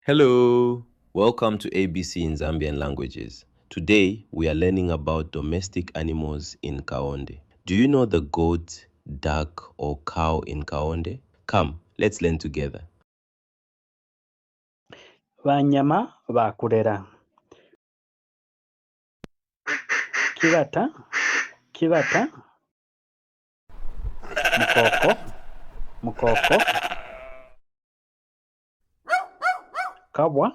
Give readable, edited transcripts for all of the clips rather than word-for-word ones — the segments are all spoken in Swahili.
Hello, welcome to ABC in Zambian languages. Today we are learning about domestic animals in Kaonde. Do you know the goat, duck, or cow in Kaonde? Come, let's learn together. Banyama bakulera. Kibata, mukoko, kabwa,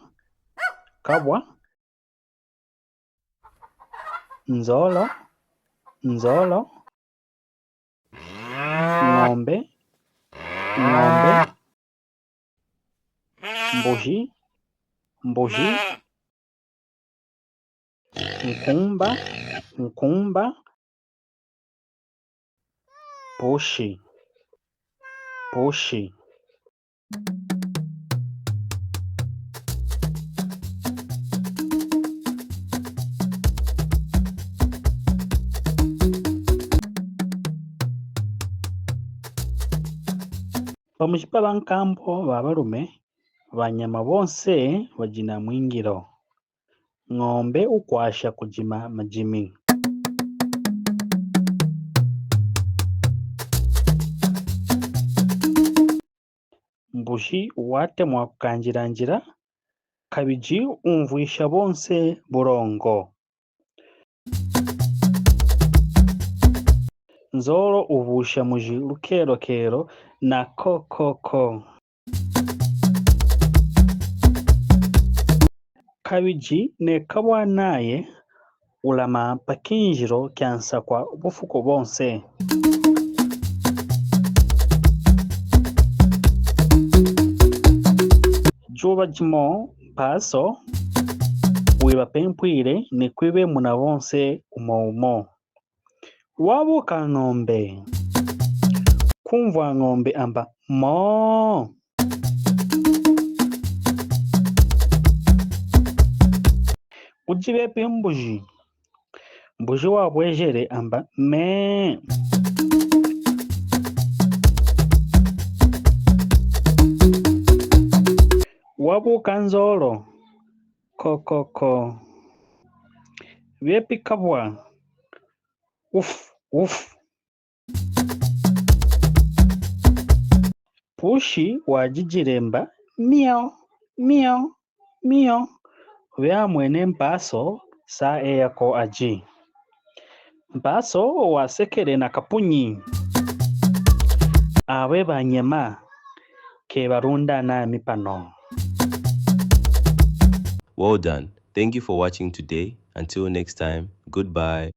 nzolo, ng'ombe, mbuzi, nkumba, pushi. Bamushipa bankampo babalume banyama bonse bajina mwingilo. Ng'ombe ukwasha kujima majimi. Mbushi wate mwakukanjiranjira. Kabiji umvuisha bonse burongo. Nzolo uvusha muji lukero na ko. Kabiji ne kabwanaye ulama pakinjiro kyansa kwa ubufuko bonse. Juba jimo paso wiba pempwile ni kwibe muna bonse umo. Wabuka ng'ombe. Kumvwa ng'ombe amba mo. Ujibepe mbuji. Mbuji wabwejere amba me. Wabuka nzolo. Ko. Bepi kabwa. Uf. Pushi wajijiremba miau. Wea mwene mpaso sa yako aji. Mpaso wasekere na kapunyi. Awe banyama ke barunda na mipano. Well done. Thank you for watching today. Until next time, goodbye.